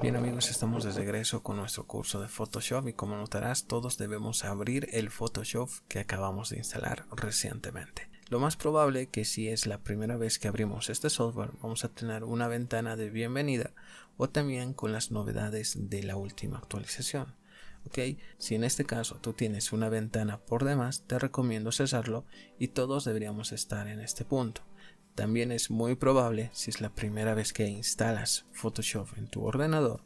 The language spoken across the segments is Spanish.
Bien amigos, estamos de regreso con nuestro curso de Photoshop y como notarás todos debemos abrir el Photoshop que acabamos de instalar recientemente. Lo más probable que si es la primera vez que abrimos este software vamos a tener una ventana de bienvenida o también con las novedades de la última actualización. Si en este caso tú tienes una ventana por demás, te recomiendo cesarlo y todos deberíamos estar en este punto. También es muy probable, si es la primera vez que instalas Photoshop en tu ordenador,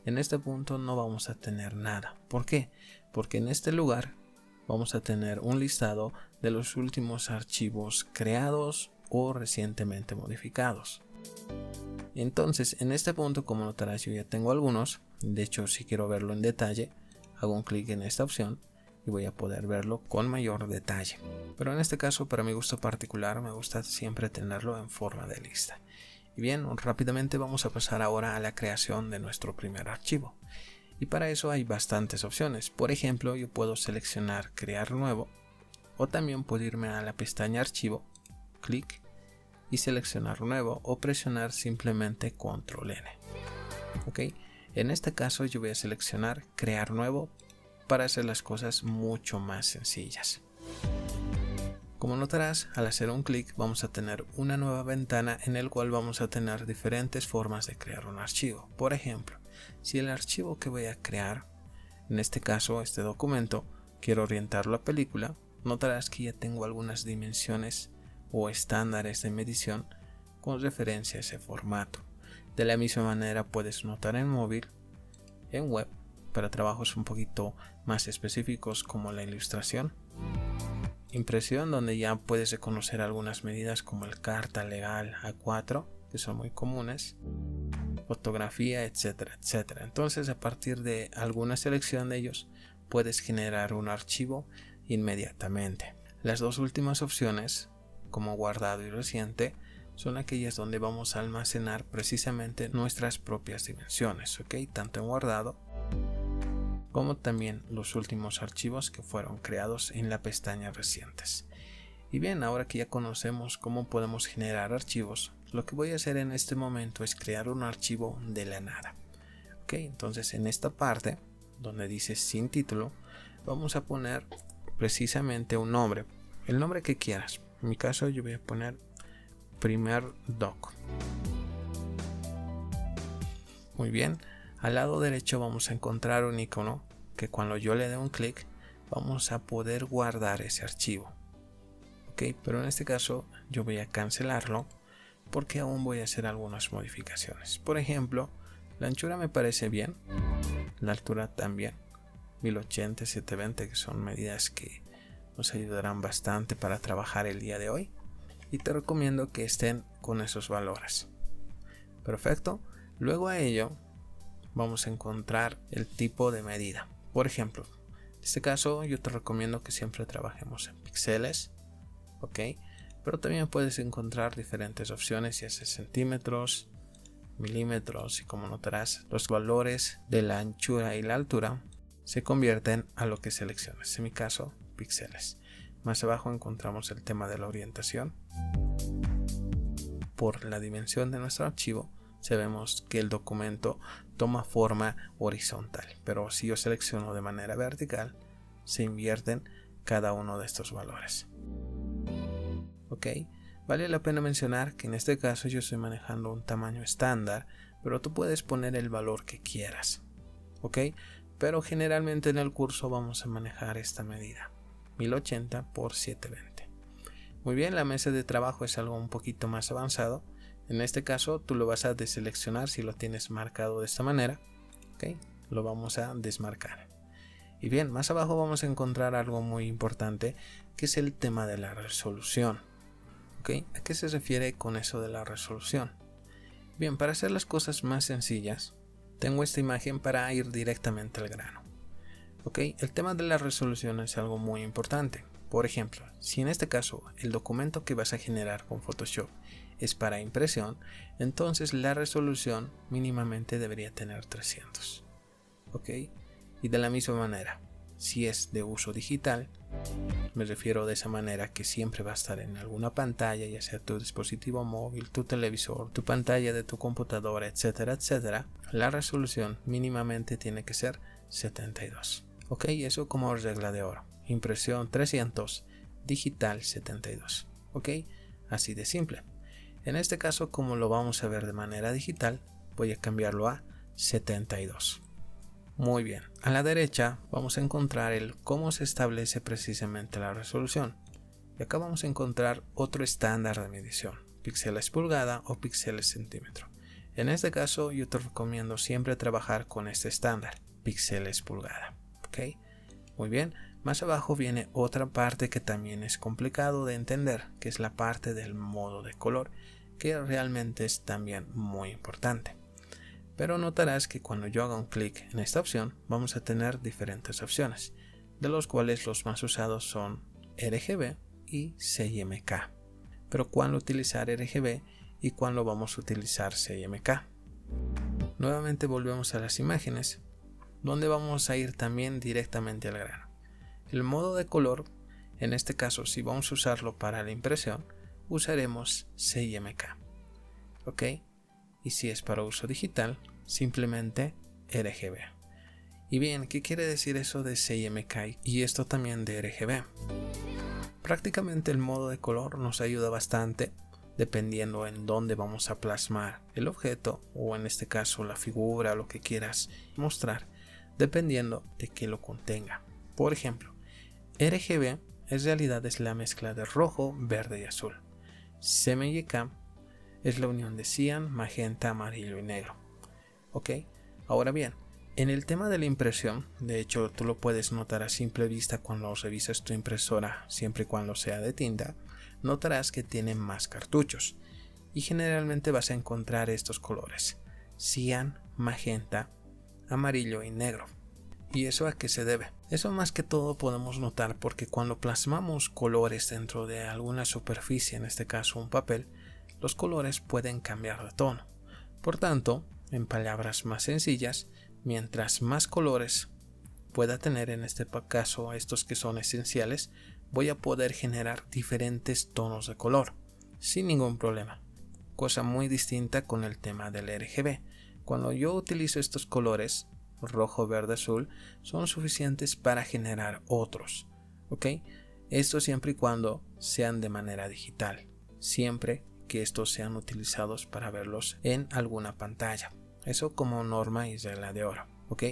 en este punto no vamos a tener nada. ¿Por qué? Porque en este lugar vamos a tener un listado de los últimos archivos creados o recientemente modificados. Entonces, en este punto, como notarás, yo ya tengo algunos. De hecho, si quiero verlo en detalle, hago un clic en esta opción y voy a poder verlo con mayor detalle. Pero en este caso, para mi gusto particular, me gusta siempre tenerlo en forma de lista. Y bien, rápidamente vamos a pasar ahora a la creación de nuestro primer archivo. Y para eso hay bastantes opciones. Por ejemplo, yo puedo seleccionar crear nuevo o también puedo irme a la pestaña archivo, clic y seleccionar nuevo o presionar simplemente control N. En este caso yo voy a seleccionar crear nuevo para hacer las cosas mucho más sencillas. Como notarás, al hacer un clic vamos a tener una nueva ventana en el cual vamos a tener diferentes formas de crear un archivo. Por ejemplo, si el archivo que voy a crear, en este caso este documento, quiero orientarlo a película, notarás que ya tengo algunas dimensiones o estándares de medición con referencia a ese formato. De la misma manera puedes notar en móvil, en web, para trabajos un poquito más específicos como la ilustración, impresión, donde ya puedes reconocer algunas medidas como el carta legal A4, que son muy comunes, fotografía, etcétera, etcétera. Entonces, a partir de alguna selección de ellos, puedes generar un archivo inmediatamente. Las dos últimas opciones, como guardado y reciente, son aquellas donde vamos a almacenar precisamente nuestras propias dimensiones, tanto en guardado como también los últimos archivos que fueron creados en la pestaña recientes. Y bien, ahora que ya conocemos cómo podemos generar archivos, lo que voy a hacer en este momento es crear un archivo de la nada. Entonces en esta parte donde dice sin título, vamos a poner precisamente un nombre, el nombre que quieras. En mi caso yo voy a poner primer doc. Muy bien. Al lado derecho vamos a encontrar un icono que cuando yo le dé un clic vamos a poder guardar ese archivo. Pero en este caso yo voy a cancelarlo porque aún voy a hacer algunas modificaciones. Por ejemplo, la anchura me parece bien, la altura también, 1080 720, que son medidas que nos ayudarán bastante para trabajar el día de hoy, y te recomiendo que estén con esos valores. Perfecto. Luego a ello vamos a encontrar el tipo de medida. Por ejemplo, en este caso yo te recomiendo que siempre trabajemos en píxeles, pero también puedes encontrar diferentes opciones, ya sea centímetros, milímetros, y como notarás, los valores de la anchura y la altura se convierten a lo que selecciones, en mi caso píxeles. Más abajo encontramos el tema de la orientación. Por la dimensión de nuestro archivo sabemos que el documento toma forma horizontal, pero si yo selecciono de manera vertical se invierten cada uno de estos valores. Vale la pena mencionar que en este caso yo estoy manejando un tamaño estándar, pero tú puedes poner el valor que quieras, pero generalmente en el curso vamos a manejar esta medida, 1080 por 720. Muy bien, la mesa de trabajo es algo un poquito más avanzado. En este caso tú lo vas a deseleccionar si lo tienes marcado de esta manera. Lo vamos a desmarcar. Y bien, más abajo vamos a encontrar algo muy importante, que es el tema de la resolución. ¿A qué se refiere con eso de la resolución? Bien, para hacer las cosas más sencillas, tengo esta imagen para ir directamente al grano. El tema de la resolución es algo muy importante. Por ejemplo, si en este caso el documento que vas a generar con Photoshop es para impresión, entonces la resolución mínimamente debería tener 300. Y de la misma manera, si es de uso digital, me refiero de esa manera que siempre va a estar en alguna pantalla, ya sea tu dispositivo móvil, tu televisor, tu pantalla de tu computadora, etcétera, etcétera, la resolución mínimamente tiene que ser 72. Ok, eso como regla de oro. Impresión 300, digital 72. Ok, así de simple. En este caso, como lo vamos a ver de manera digital, voy a cambiarlo a 72. Muy bien, a la derecha vamos a encontrar el cómo se establece precisamente la resolución. Y acá vamos a encontrar otro estándar de medición, píxeles pulgada o píxeles centímetro. En este caso yo te recomiendo siempre trabajar con este estándar, píxeles pulgada. ¿Ok? Muy bien, más abajo viene otra parte que también es complicado de entender, que es la parte del modo de color, que realmente es también muy importante. Pero notarás que cuando yo haga un clic en esta opción vamos a tener diferentes opciones, de los cuales los más usados son RGB y CMYK. Pero ¿cuándo utilizar RGB y cuándo vamos a utilizar CMYK? Nuevamente volvemos a las imágenes, donde vamos a ir también directamente al grano. El modo de color, en este caso si vamos a usarlo para la impresión, usaremos CMYK. ¿Ok? Y si es para uso digital, simplemente RGB. Y bien, ¿qué quiere decir eso de CMYK y esto también de RGB? Prácticamente el modo de color nos ayuda bastante dependiendo en dónde vamos a plasmar el objeto, o en este caso la figura, lo que quieras mostrar, dependiendo de que lo contenga. Por ejemplo, RGB en realidad es la mezcla de rojo, verde y azul. CMYK es la unión de cian, magenta, amarillo y negro. Ok, ahora bien, en el tema de la impresión, de hecho tú lo puedes notar a simple vista cuando revisas tu impresora, siempre y cuando sea de tinta, notarás que tiene más cartuchos y generalmente vas a encontrar estos colores: cian, magenta, amarillo y negro. ¿Y eso a qué se debe? Eso más que todo podemos notar porque cuando plasmamos colores dentro de alguna superficie, en este caso un papel, los colores pueden cambiar de tono. Por tanto, en palabras más sencillas, mientras más colores pueda tener, en este caso estos que son esenciales, voy a poder generar diferentes tonos de color sin ningún problema. Cosa muy distinta con el tema del RGB. Cuando yo utilizo estos colores, rojo, verde, azul, son suficientes para generar otros. ¿Ok? Esto siempre y cuando sean de manera digital. Siempre que estos sean utilizados para verlos en alguna pantalla. Eso como norma y regla de oro. ¿Ok?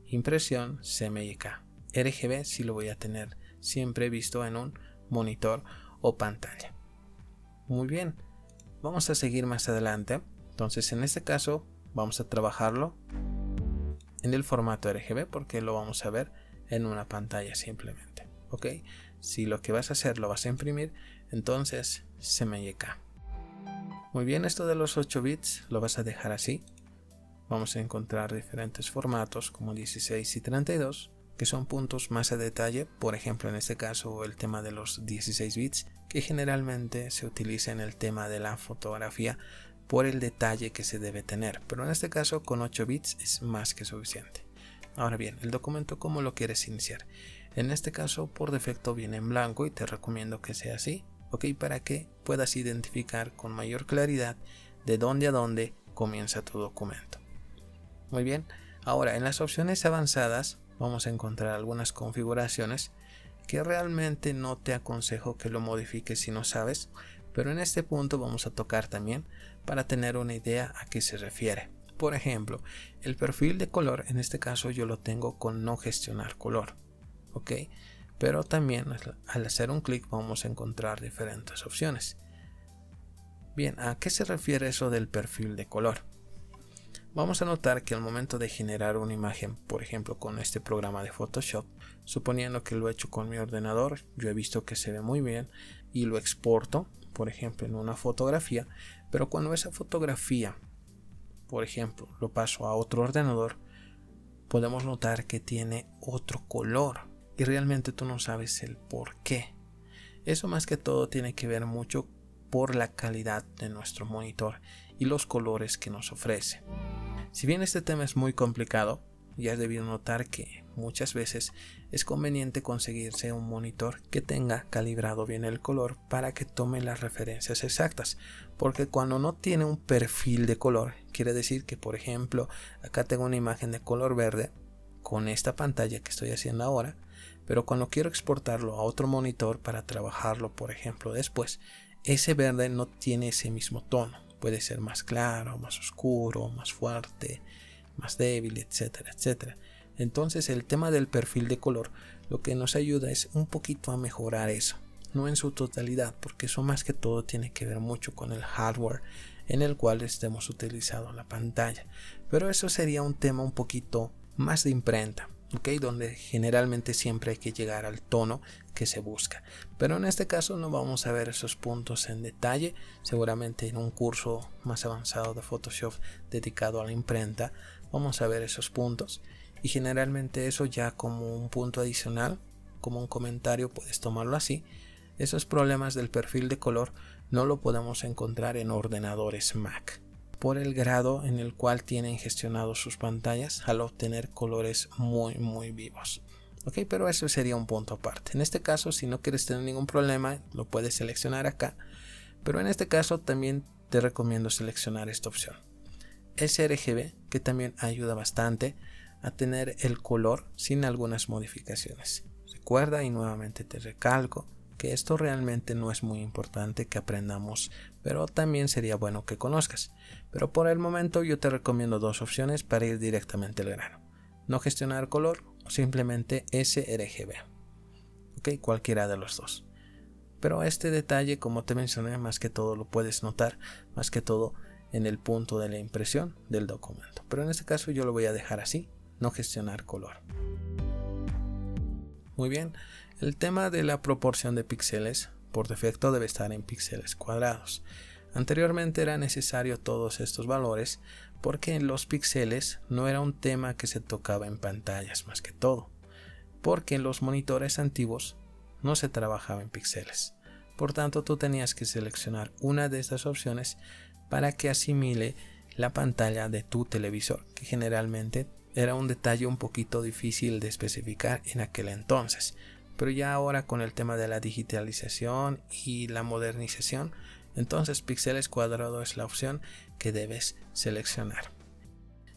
Impresión CMYK. RGB sí lo voy a tener siempre visto en un monitor o pantalla. Muy bien, vamos a seguir más adelante. Entonces en este caso vamos a trabajarlo en el formato RGB porque lo vamos a ver en una pantalla simplemente. ¿Ok? Si lo que vas a hacer lo vas a imprimir, entonces CMYK. Muy bien, esto de los 8 bits lo vas a dejar así. Vamos a encontrar diferentes formatos como 16 y 32, que son puntos más a detalle. Por ejemplo, en este caso el tema de los 16 bits, que generalmente se utiliza en el tema de la fotografía por el detalle que se debe tener, pero en este caso con 8 bits es más que suficiente. Ahora bien, el documento, ¿cómo lo quieres iniciar? En este caso por defecto viene en blanco y te recomiendo que sea así, ¿ok? Para que puedas identificar con mayor claridad de dónde a dónde comienza tu documento. Muy bien, ahora en las opciones avanzadas vamos a encontrar algunas configuraciones que realmente no te aconsejo que lo modifiques si no sabes, pero en este punto vamos a tocar también para tener una idea a qué se refiere. Por ejemplo, el perfil de color, en este caso yo lo tengo con no gestionar color, ¿ok? Pero también al hacer un clic vamos a encontrar diferentes opciones. Bien, ¿a qué se refiere eso del perfil de color? Vamos a notar que al momento de generar una imagen, por ejemplo con este programa de Photoshop, suponiendo que lo he hecho con mi ordenador, yo he visto que se ve muy bien y lo exporto, por ejemplo en una fotografía, pero cuando esa fotografía, por ejemplo, lo paso a otro ordenador, podemos notar que tiene otro color y realmente tú no sabes el por qué. Eso más que todo tiene que ver mucho por la calidad de nuestro monitor y los colores que nos ofrece. Si bien este tema es muy complicado, ya has debido notar que muchas veces es conveniente conseguirse un monitor que tenga calibrado bien el color para que tome las referencias exactas, porque cuando no tiene un perfil de color, quiere decir que, por ejemplo, acá tengo una imagen de color verde con esta pantalla que estoy haciendo ahora, pero cuando quiero exportarlo a otro monitor para trabajarlo, por ejemplo, después, ese verde no tiene ese mismo tono, puede ser más claro, más oscuro, más fuerte, más débil, etcétera, etcétera. Entonces el tema del perfil de color lo que nos ayuda es un poquito a mejorar eso, no en su totalidad, porque eso más que todo tiene que ver mucho con el hardware en el cual estemos utilizando la pantalla, pero eso sería un tema un poquito más de imprenta, ¿okay? Donde generalmente siempre hay que llegar al tono que se busca, pero en este caso no vamos a ver esos puntos en detalle. Seguramente en un curso más avanzado de Photoshop dedicado a la imprenta vamos a ver esos puntos, y generalmente eso ya como un punto adicional, como un comentario, puedes tomarlo así. Esos problemas del perfil de color no lo podemos encontrar en ordenadores Mac por el grado en el cual tienen gestionado sus pantallas al obtener colores muy vivos. Ok, pero eso sería un punto aparte. En este caso, si no quieres tener ningún problema, lo puedes seleccionar acá, pero en este caso también te recomiendo seleccionar esta opción sRGB, que también ayuda bastante a tener el color sin algunas modificaciones. Recuerda, y nuevamente te recalco, que esto realmente no es muy importante que aprendamos, pero también sería bueno que conozcas. Pero por el momento yo te recomiendo dos opciones para ir directamente al grano: no gestionar color o simplemente sRGB. Ok, cualquiera de los dos. Pero este detalle, como te mencioné, más que todo lo puedes notar, más que todo en el punto de la impresión del documento. Pero en este caso yo lo voy a dejar así, no gestionar color. Muy bien, el tema de la proporción de píxeles por defecto debe estar en píxeles cuadrados. Anteriormente era necesario todos estos valores porque en los píxeles no era un tema que se tocaba en pantallas más que todo, porque en los monitores antiguos no se trabajaba en píxeles. Por tanto, tú tenías que seleccionar una de estas opciones para que asimile la pantalla de tu televisor, que generalmente era un detalle un poquito difícil de especificar en aquel entonces, pero ya ahora con el tema de la digitalización y la modernización, entonces píxeles cuadrado es la opción que debes seleccionar.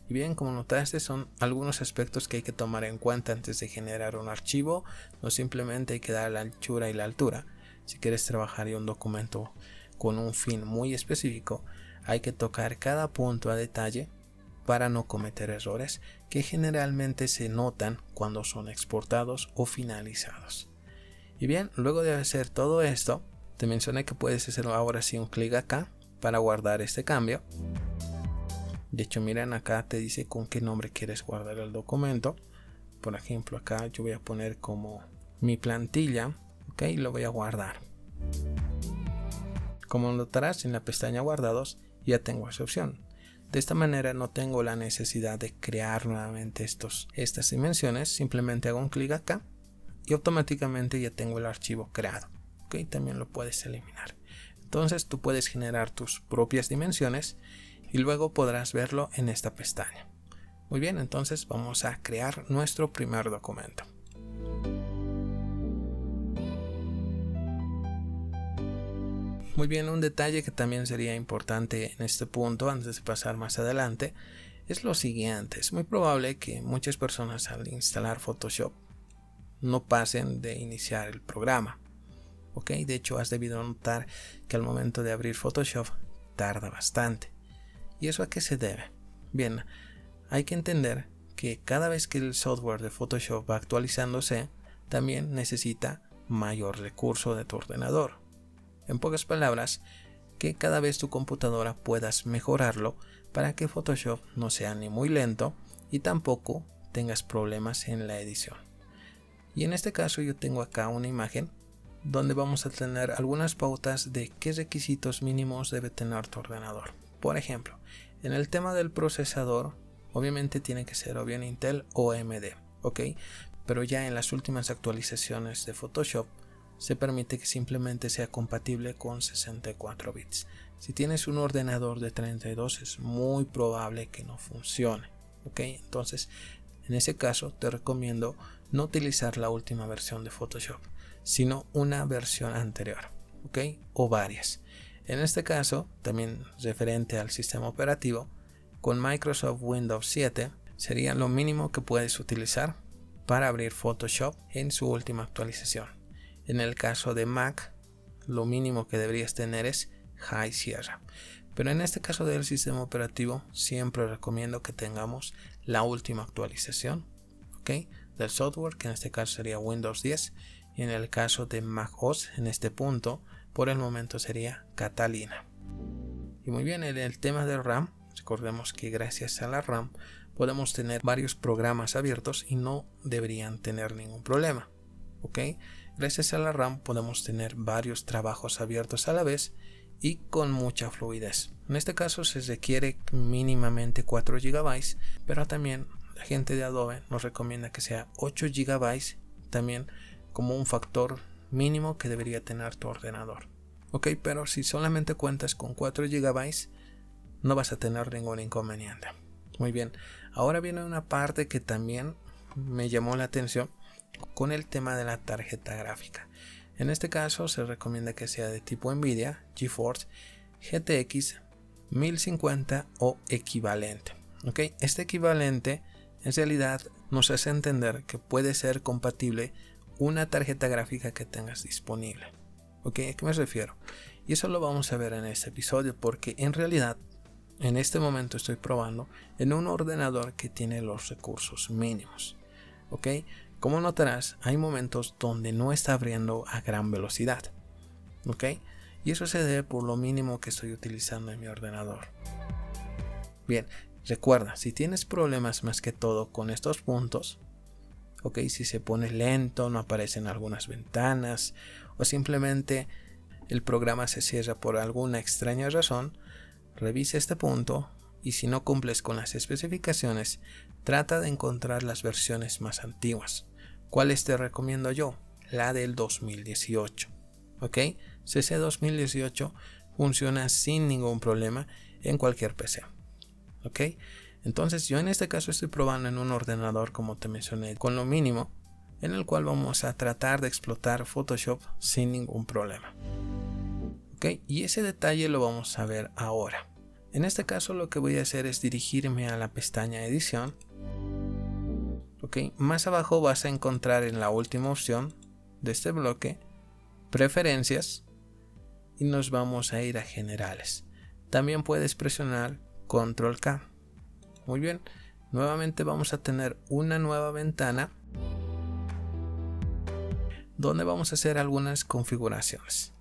Y bien, como notaste, son algunos aspectos que hay que tomar en cuenta antes de generar un archivo. No simplemente hay que dar la anchura y la altura. Si quieres trabajar en un documento con un fin muy específico, hay que tocar cada punto a detalle para no cometer errores que generalmente se notan cuando son exportados o finalizados. Y bien, luego de hacer todo esto, te mencioné que puedes hacer ahora sí un clic acá para guardar este cambio. De hecho, miren, acá te dice con qué nombre quieres guardar el documento. Por ejemplo, acá yo voy a poner como mi plantilla, ok, y lo voy a guardar. Como notarás, en la pestaña guardados ya tengo esa opción. De esta manera no tengo la necesidad de crear nuevamente estas dimensiones. Simplemente hago un clic acá y automáticamente ya tengo el archivo creado. Ok, también lo puedes eliminar. Entonces tú puedes generar tus propias dimensiones y luego podrás verlo en esta pestaña. Muy bien, entonces vamos a crear nuestro primer documento. Muy bien, un detalle que también sería importante en este punto antes de pasar más adelante es lo siguiente. Es muy probable que muchas personas al instalar Photoshop no pasen de iniciar el programa. Ok, de hecho has debido notar que al momento de abrir Photoshop tarda bastante. ¿Y eso a qué se debe? Bien, hay que entender que cada vez que el software de Photoshop va actualizándose, también necesita mayor recurso de tu ordenador. En pocas palabras, que cada vez tu computadora puedas mejorarlo para que Photoshop no sea ni muy lento y tampoco tengas problemas en la edición. Y en este caso yo tengo acá una imagen donde vamos a tener algunas pautas de qué requisitos mínimos debe tener tu ordenador. Por ejemplo, en el tema del procesador, obviamente tiene que ser o bien Intel o AMD, ¿ok? Pero ya en las últimas actualizaciones de Photoshop se permite que simplemente sea compatible con 64 bits. Si tienes un ordenador de 32 es muy probable que no funcione, ¿ok? Entonces, En ese caso te recomiendo no utilizar la última versión de Photoshop, sino una versión anterior, ¿ok? O varias. En este caso, también referente al sistema operativo, con Microsoft Windows 7 sería lo mínimo que puedes utilizar para abrir Photoshop en su última actualización. En el caso de Mac, lo mínimo que deberías tener es High Sierra. Pero en este caso del sistema operativo, siempre recomiendo que tengamos la última actualización, ¿ok? Del software, que en este caso sería Windows 10. Y en el caso de Mac OS, en este punto, por el momento sería Catalina. Y muy bien, en el tema del RAM, recordemos que gracias a la RAM podemos tener varios programas abiertos y no deberían tener ningún problema, ¿ok? Gracias a la RAM podemos tener varios trabajos abiertos a la vez y con mucha fluidez. En este caso se requiere mínimamente 4 GB, pero también la gente de Adobe nos recomienda que sea 8 GB también como un factor mínimo que debería tener tu ordenador. Ok, pero si solamente cuentas con 4 GB no vas a tener ningún inconveniente. Muy bien, ahora viene una parte que también me llamó la atención con el tema de la tarjeta gráfica. En este caso se recomienda que sea de tipo Nvidia, GeForce GTX 1050 o equivalente. ¿Ok? Este equivalente en realidad nos hace entender que puede ser compatible una tarjeta gráfica que tengas disponible. ¿Ok? ¿A qué me refiero? Y eso lo vamos a ver en este episodio, porque en realidad en este momento estoy probando en un ordenador que tiene los recursos mínimos. ¿Ok? Como notarás, hay momentos donde no está abriendo a gran velocidad. ¿Ok? Y eso se debe por lo mínimo que estoy utilizando en mi ordenador. Bien, recuerda, si tienes problemas más que todo con estos puntos, ¿ok? Si se pone lento, no aparecen algunas ventanas o simplemente el programa se cierra por alguna extraña razón, revisa este punto y si no cumples con las especificaciones, trata de encontrar las versiones más antiguas. ¿Cuáles te recomiendo yo? La del 2018. ¿Ok? CC 2018 funciona sin ningún problema en cualquier PC. ¿Ok? Entonces yo en este caso estoy probando en un ordenador, como te mencioné, con lo mínimo, en el cual vamos a tratar de explotar Photoshop sin ningún problema. ¿Ok? Y ese detalle lo vamos a ver ahora. En este caso lo que voy a hacer es dirigirme a la pestaña Edición. ¿Ok? Más abajo vas a encontrar en la última opción de este bloque Preferencias y nos vamos a ir a Generales. También puedes presionar Control K. Muy bien, nuevamente vamos a tener una nueva ventana donde vamos a hacer algunas configuraciones.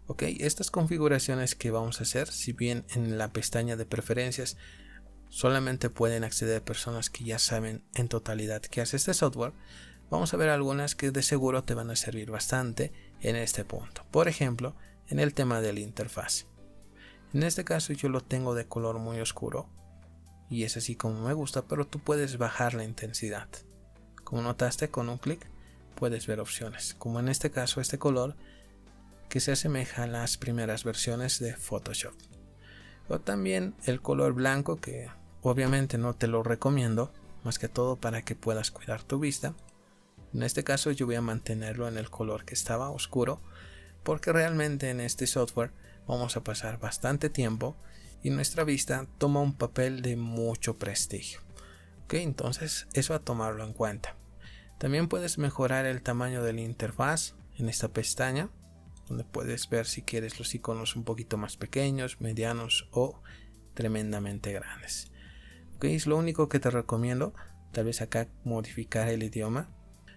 Ok, estas configuraciones que vamos a hacer, si bien en la pestaña de preferencias solamente pueden acceder personas que ya saben en totalidad qué hace este software, vamos a ver algunas que de seguro te van a servir bastante en este punto. Por ejemplo, en el tema de la interfaz. En este caso yo lo tengo de color muy oscuro y es así como me gusta, pero tú puedes bajar la intensidad. Como notaste, con un clic puedes ver opciones, como en este caso este color que se asemeja a las primeras versiones de Photoshop. O también el color blanco, que obviamente no te lo recomiendo, más que todo para que puedas cuidar tu vista. En este caso yo voy a mantenerlo en el color que estaba oscuro, porque realmente en este software vamos a pasar bastante tiempo y nuestra vista toma un papel de mucho prestigio. Ok, entonces eso a tomarlo en cuenta. También puedes mejorar el tamaño de la interfaz en esta pestaña, donde puedes ver si quieres los iconos un poquito más pequeños, medianos o tremendamente grandes. Ok, es lo único que te recomiendo. Tal vez acá modificar el idioma,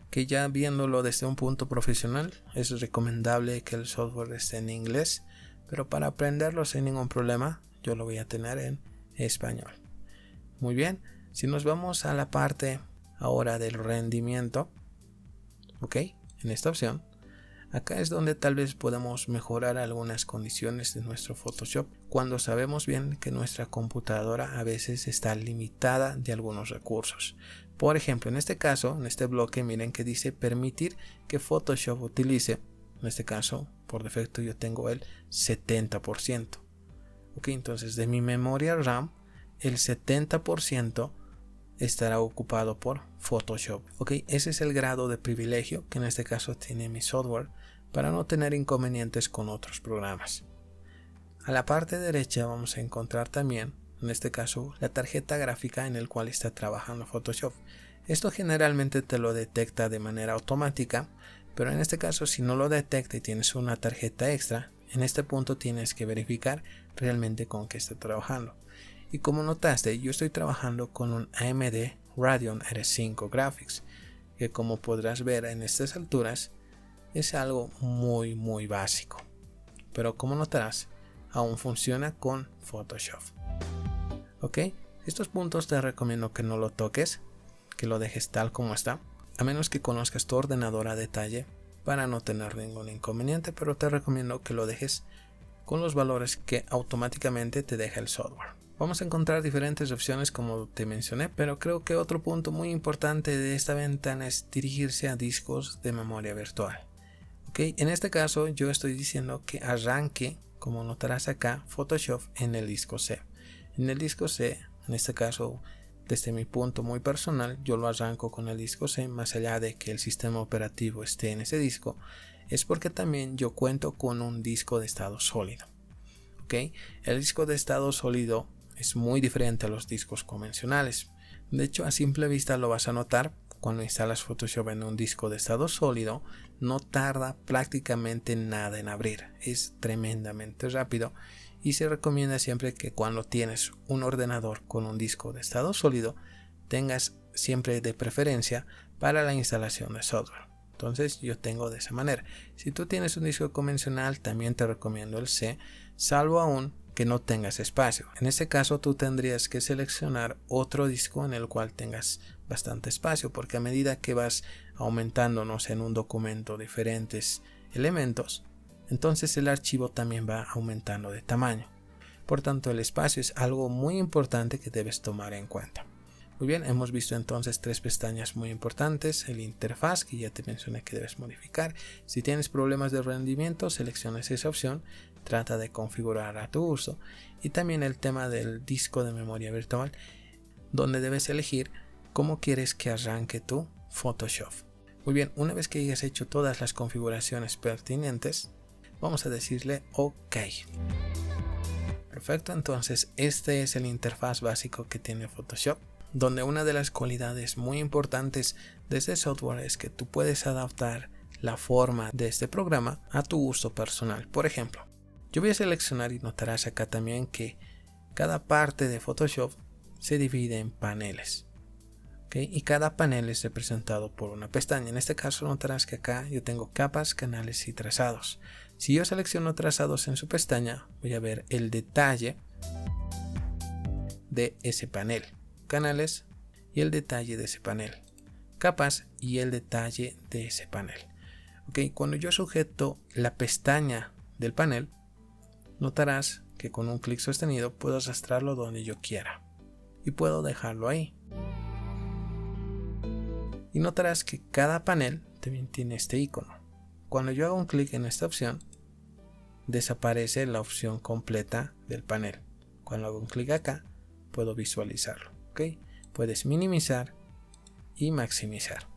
que ya viéndolo desde un punto profesional es recomendable que el software esté en inglés, pero para aprenderlo sin ningún problema yo lo voy a tener en español. Muy bien, si nos vamos a la parte ahora del rendimiento, ok, en esta opción, acá es donde tal vez podemos mejorar algunas condiciones de nuestro Photoshop cuando sabemos bien que nuestra computadora a veces está limitada de algunos recursos. Por ejemplo, en este caso, en este bloque, miren que dice permitir que Photoshop utilice, en este caso, por defecto yo tengo el 70%. Ok, entonces de mi memoria RAM, el 70% estará ocupado por Photoshop. Ok, ese es el grado de privilegio que en este caso tiene mi software para no tener inconvenientes con otros programas. A la parte derecha vamos a encontrar también, en este caso, la tarjeta gráfica en el cual está trabajando Photoshop. Esto generalmente te lo detecta de manera automática, pero en este caso si no lo detecta y tienes una tarjeta extra, en este punto tienes que verificar realmente con qué está trabajando. Y como notaste, yo estoy trabajando con un AMD Radeon R5 Graphics, que como podrás ver en estas alturas es algo muy básico, pero como notarás aún funciona con Photoshop. Ok, estos puntos te recomiendo que no lo toques, que lo dejes tal como está, a menos que conozcas tu ordenador a detalle para no tener ningún inconveniente, pero te recomiendo que lo dejes con los valores que automáticamente te deja el software. Vamos a encontrar diferentes opciones como te mencioné, pero creo que otro punto muy importante de esta ventana es dirigirse a discos de memoria virtual. Ok, en este caso yo estoy diciendo que arranque, como notarás acá, Photoshop en el disco C. En el disco C, en este caso, desde mi punto muy personal, yo lo arranco con el disco C, más allá de que el sistema operativo esté en ese disco, es porque también yo cuento con un disco de estado sólido. ¿Ok? El disco de estado sólido es muy diferente a los discos convencionales. De hecho, a simple vista lo vas a notar. Cuando instalas Photoshop en un disco de estado sólido, no tarda prácticamente nada en abrir. Es tremendamente rápido y se recomienda siempre que cuando tienes un ordenador con un disco de estado sólido, tengas siempre de preferencia para la instalación de software. Entonces yo tengo de esa manera. Si tú tienes un disco convencional, también te recomiendo el C, salvo aún que no tengas espacio. En este caso tú tendrías que seleccionar otro disco en el cual tengas bastante espacio, porque a medida que vas aumentando, no sé, en un documento diferentes elementos, entonces el archivo también va aumentando de tamaño. Por tanto, el espacio es algo muy importante que debes tomar en cuenta. Muy bien, hemos visto entonces tres pestañas muy importantes: el interfaz, que ya te mencioné que debes modificar. Si tienes problemas de rendimiento, seleccionas esa opción, trata de configurar a tu gusto, y también el tema del disco de memoria virtual, donde debes elegir cómo quieres que arranque tu Photoshop. Muy bien, una vez que hayas hecho todas las configuraciones pertinentes, vamos a decirle OK. Perfecto, entonces este es el interfaz básico que tiene Photoshop, donde una de las cualidades muy importantes de este software es que tú puedes adaptar la forma de este programa a tu gusto personal. Por ejemplo, yo voy a seleccionar, y notarás acá también que cada parte de Photoshop se divide en paneles. ¿Okay? Y cada panel es representado por una pestaña. En este caso notarás que acá yo tengo capas, canales y trazados. Si yo selecciono trazados en su pestaña, voy a ver el detalle de ese panel, canales y el detalle de ese panel, capas y el detalle de ese panel. Okay, cuando yo sujeto la pestaña del panel, notarás que con un clic sostenido puedo arrastrarlo donde yo quiera y puedo dejarlo ahí. Y notarás que cada panel también tiene este icono. Cuando yo hago un clic en esta opción, desaparece la opción completa del panel. Cuando hago un clic acá, puedo visualizarlo. ¿Okay? Puedes minimizar y maximizar.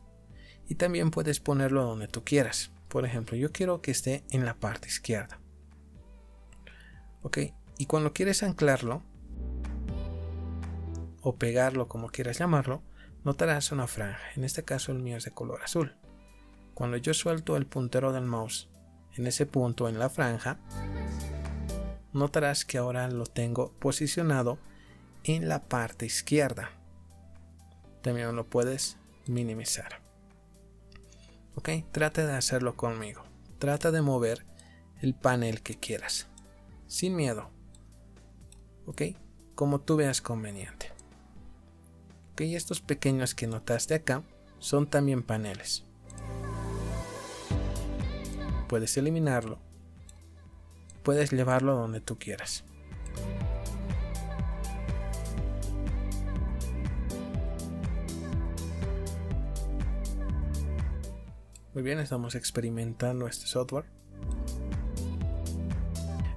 Y también puedes ponerlo donde tú quieras. Por ejemplo, yo quiero que esté en la parte izquierda. ¿Ok? Y cuando quieres anclarlo o pegarlo, como quieras llamarlo, notarás una franja. En este caso el mío es de color azul. Cuando yo suelto el puntero del mouse en ese punto en la franja, notarás que ahora lo tengo posicionado en la parte izquierda. También lo puedes minimizar. Ok, trata de hacerlo conmigo. Trata de mover el panel que quieras, sin miedo. Ok, como tú veas conveniente. Ok, estos pequeños que notaste acá son también paneles. Puedes eliminarlo. Puedes llevarlo donde tú quieras. Muy bien, estamos experimentando este software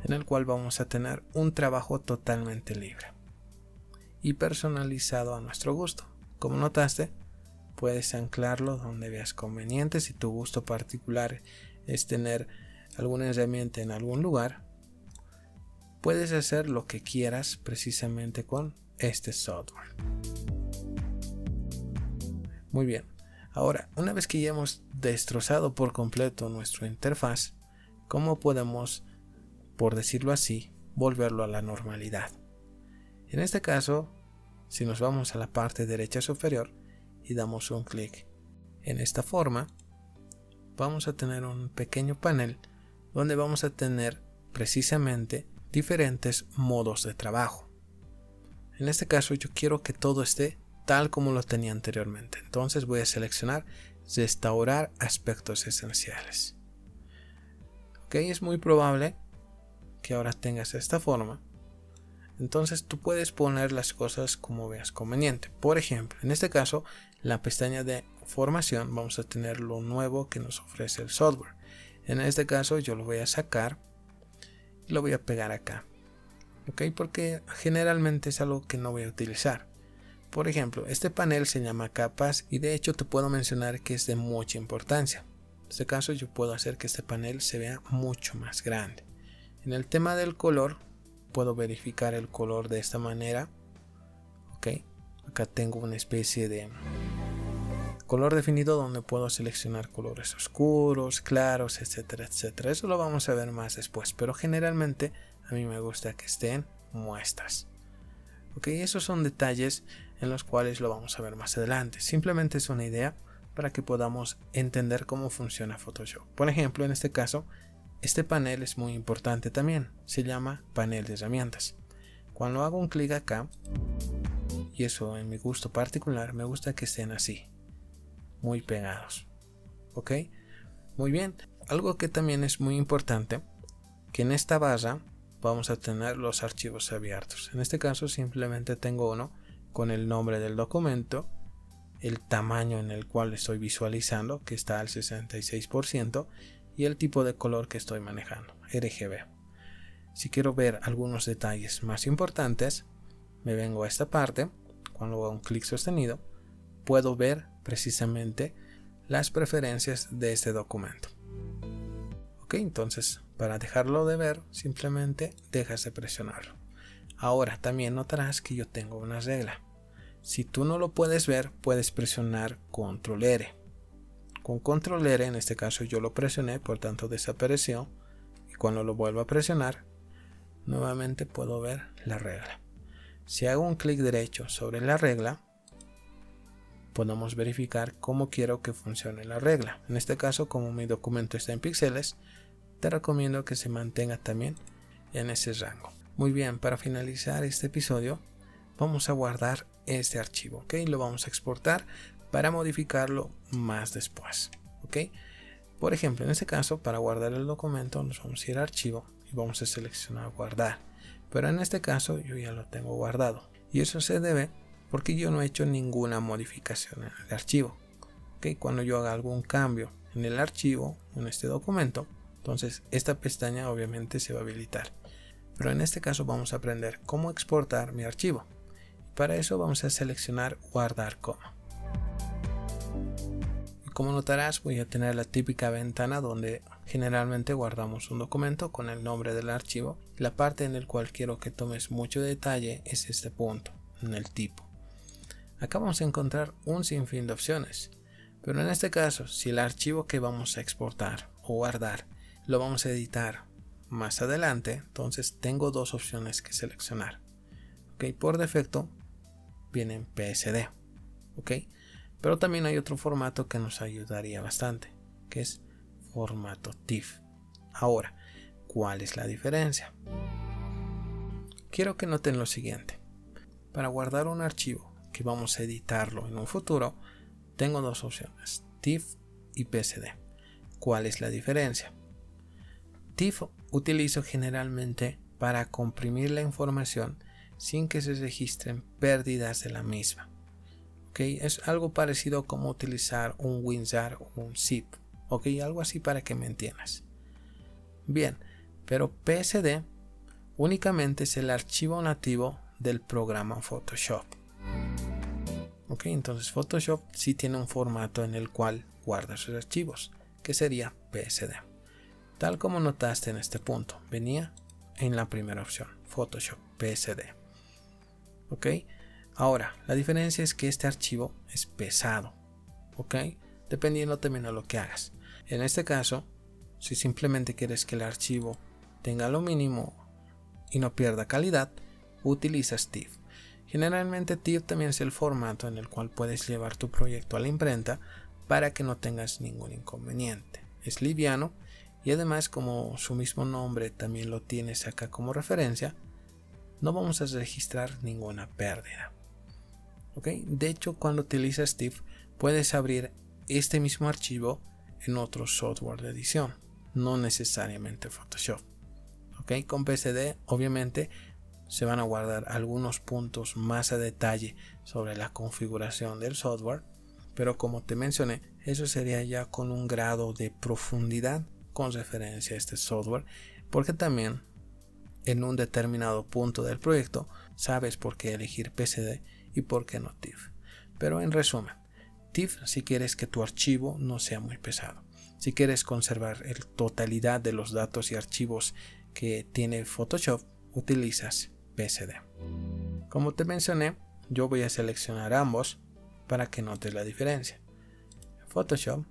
en el cual vamos a tener un trabajo totalmente libre y personalizado a nuestro gusto. Como notaste, puedes anclarlo donde veas conveniente. Si tu gusto particular es tener alguna herramienta en algún lugar, puedes hacer lo que quieras precisamente con este software. Muy bien, ahora una vez que ya hemos destrozado por completo nuestra interfaz, ¿cómo podemos, por decirlo así, volverlo a la normalidad? En este caso, si nos vamos a la parte derecha superior y damos un clic en esta forma, vamos a tener un pequeño panel donde vamos a tener precisamente diferentes modos de trabajo. En este caso yo quiero que todo esté tal como lo tenía anteriormente, entonces voy a seleccionar restaurar aspectos esenciales. Ok, es muy probable que ahora tengas esta forma. Entonces tú puedes poner las cosas como veas conveniente. Por ejemplo, en este caso, la pestaña de formación vamos a tener lo nuevo que nos ofrece el software. En este caso yo lo voy a sacar y lo voy a pegar acá. Ok, porque generalmente es algo que no voy a utilizar. Por ejemplo, este panel se llama capas y de hecho te puedo mencionar que es de mucha importancia. En este caso yo puedo hacer que este panel se vea mucho más grande. En el tema del color, puedo verificar el color de esta manera. Ok, acá tengo una especie de color definido donde puedo seleccionar colores oscuros, claros, etcétera, etcétera. Eso lo vamos a ver más después, pero generalmente a mí me gusta que estén muestras. Ok, esos son detalles en los cuales lo vamos a ver más adelante. Simplemente es una idea para que podamos entender cómo funciona Photoshop. Por ejemplo, en este caso, este panel es muy importante también, se llama panel de herramientas. Cuando hago un clic acá, y eso en mi gusto particular, me gusta que estén así, muy pegados. Ok, muy bien. Algo que también es muy importante, que en esta barra vamos a tener los archivos abiertos. En este caso simplemente tengo uno con el nombre del documento, el tamaño en el cual estoy visualizando, que está al 66%, y el tipo de color que estoy manejando, RGB. Si quiero ver algunos detalles más importantes, me vengo a esta parte. Cuando hago un clic sostenido, puedo ver precisamente las preferencias de este documento. Ok, entonces para dejarlo de ver, simplemente dejas de presionarlo. Ahora también notarás que yo tengo una regla. Si tú no lo puedes ver, puedes presionar Control R. Con Control R, en este caso yo lo presioné, por tanto desapareció, y cuando lo vuelvo a presionar, nuevamente puedo ver la regla. Si hago un clic derecho sobre la regla, podemos verificar cómo quiero que funcione la regla. En este caso, como mi documento está en píxeles, te recomiendo que se mantenga también en ese rango. Muy bien, para finalizar este episodio, vamos a guardar este archivo, ¿ok? Lo vamos a exportar para modificarlo más después, ¿ok? Por ejemplo, en este caso, para guardar el documento, nos vamos a ir a archivo y vamos a seleccionar guardar. Pero en este caso, yo ya lo tengo guardado. Y eso se debe porque yo no he hecho ninguna modificación en el archivo, ¿ok? Cuando yo haga algún cambio en el archivo, en este documento, entonces esta pestaña obviamente se va a habilitar. Pero en este caso vamos a aprender cómo exportar mi archivo. Para eso vamos a seleccionar guardar como. Y como notarás, voy a tener la típica ventana donde generalmente guardamos un documento con el nombre del archivo. La parte en la cual quiero que tomes mucho detalle es este punto, en el tipo. Acá vamos a encontrar un sinfín de opciones. Pero en este caso, si el archivo que vamos a exportar o guardar lo vamos a editar más adelante, entonces tengo dos opciones que seleccionar. Ok, por defecto viene en PSD. Ok, pero también hay otro formato que nos ayudaría bastante, que es formato TIFF. Ahora, ¿cuál es la diferencia? Quiero que noten lo siguiente. Para guardar un archivo que vamos a editarlo en un futuro, tengo dos opciones, TIFF y PSD. ¿Cuál es la diferencia? TIFF utilizo generalmente para comprimir la información sin que se registren pérdidas de la misma. ¿Okay? Es algo parecido como utilizar un WinRAR o un zip. ¿Ok? Algo así para que me entiendas. Bien, pero PSD únicamente es el archivo nativo del programa Photoshop. Ok, entonces Photoshop sí tiene un formato en el cual guarda sus archivos, que sería PSD. Tal como notaste en este punto, venía en la primera opción, Photoshop PSD. Ok, ahora la diferencia es que este archivo es pesado. Ok, dependiendo también a lo que hagas. En este caso, si simplemente quieres que el archivo tenga lo mínimo y no pierda calidad, utilizas TIFF. Generalmente TIFF también es el formato en el cual puedes llevar tu proyecto a la imprenta para que no tengas ningún inconveniente. Es liviano y además, como su mismo nombre también lo tienes acá como referencia, no vamos a registrar ninguna pérdida. ¿Ok? De hecho, cuando utilizas TIFF puedes abrir este mismo archivo en otro software de edición, no necesariamente Photoshop. ¿Ok? Con PSD obviamente se van a guardar algunos puntos más a detalle sobre la configuración del software, pero como te mencioné, eso sería ya con un grado de profundidad con referencia a este software, porque también en un determinado punto del proyecto sabes por qué elegir PSD y por qué no TIFF. Pero en resumen, TIFF si quieres que tu archivo no sea muy pesado, si quieres conservar la totalidad de los datos y archivos que tiene Photoshop, utilizas PSD. Como te mencioné, yo voy a seleccionar ambos para que notes la diferencia. Photoshop,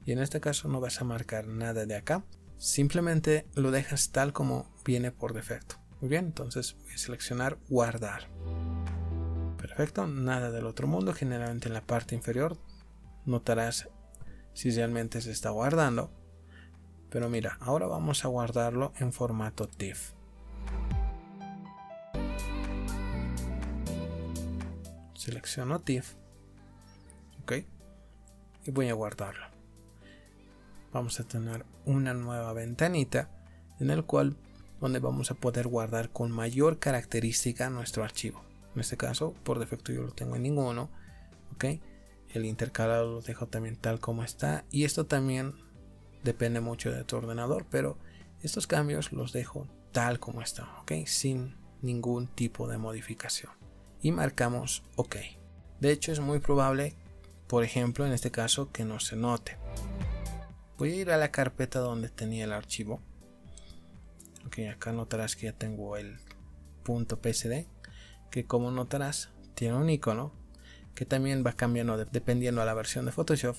y en este caso no vas a marcar nada de acá, simplemente lo dejas tal como viene por defecto. Muy bien, entonces voy a seleccionar guardar. Perfecto, nada del otro mundo. Generalmente en la parte inferior notarás si realmente se está guardando, pero mira, ahora vamos a guardarlo en formato TIFF. Selecciono TIFF, ok, y voy a guardarlo. Vamos a tener una nueva ventanita en el cual donde vamos a poder guardar con mayor característica nuestro archivo. En este caso, por defecto yo lo tengo en ninguno, ok. El intercalado lo dejo también tal como está, y esto también depende mucho de tu ordenador, pero estos cambios los dejo tal como están, ok, sin ningún tipo de modificación, y marcamos ok. De hecho es muy probable, por ejemplo en este caso, que no se note. Voy a ir a la carpeta donde tenía el archivo. Ok, acá notarás que ya tengo el .psd, que como notarás tiene un icono que también va cambiando dependiendo a la versión de Photoshop,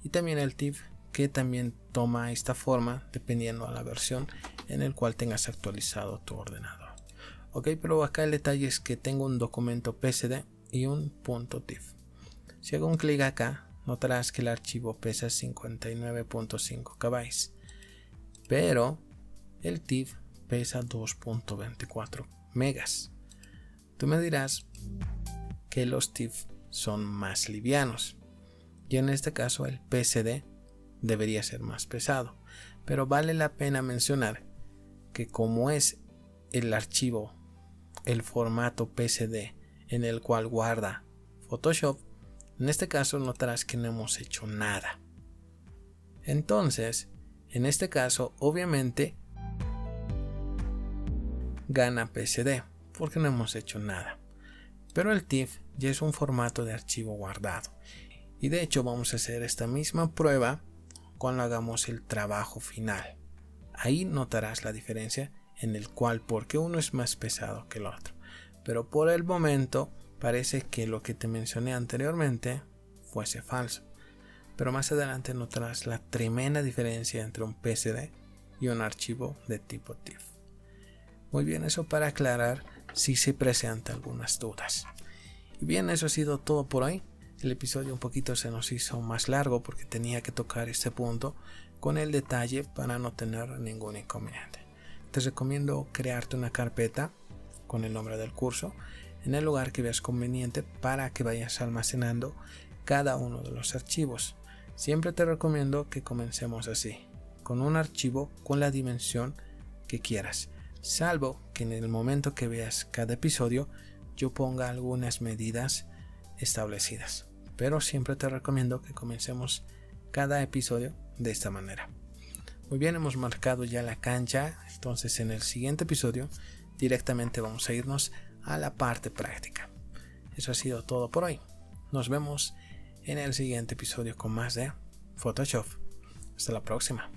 y también el TIFF, que también toma esta forma dependiendo a la versión en el cual tengas actualizado tu ordenador. Ok, pero acá el detalle es que tengo un documento PSD y un .tiff. Si hago un clic acá, notarás que el archivo pesa 59.5 KB, pero el TIFF pesa 2.24 megas. Tú me dirás que los TIFF son más livianos, y en este caso el PSD debería ser más pesado, pero vale la pena mencionar que como es el archivo, el formato PSD en el cual guarda Photoshop, en este caso notarás que no hemos hecho nada. Entonces, en este caso, obviamente gana PSD porque no hemos hecho nada. Pero el TIFF ya es un formato de archivo guardado. Y de hecho vamos a hacer esta misma prueba cuando hagamos el trabajo final. Ahí notarás la diferencia en el cual porque uno es más pesado que el otro. Pero por el momento parece que lo que te mencioné anteriormente fuese falso. Pero más adelante notarás la tremenda diferencia entre un PSD y un archivo de tipo TIFF. Muy bien, eso para aclarar si se presentan algunas dudas. Y bien, eso ha sido todo por hoy. El episodio un poquito se nos hizo más largo porque tenía que tocar este punto con el detalle para no tener ningún inconveniente. Te recomiendo crearte una carpeta con el nombre del curso en el lugar que veas conveniente para que vayas almacenando cada uno de los archivos. Siempre te recomiendo que comencemos así, con un archivo con la dimensión que quieras, salvo que en el momento que veas cada episodio yo ponga algunas medidas establecidas, pero siempre te recomiendo que comencemos cada episodio de esta manera. Muy bien, hemos marcado ya la cancha, entonces en el siguiente episodio directamente vamos a irnos a la parte práctica. Eso ha sido todo por hoy. Nos vemos en el siguiente episodio con más de Photoshop. Hasta la próxima.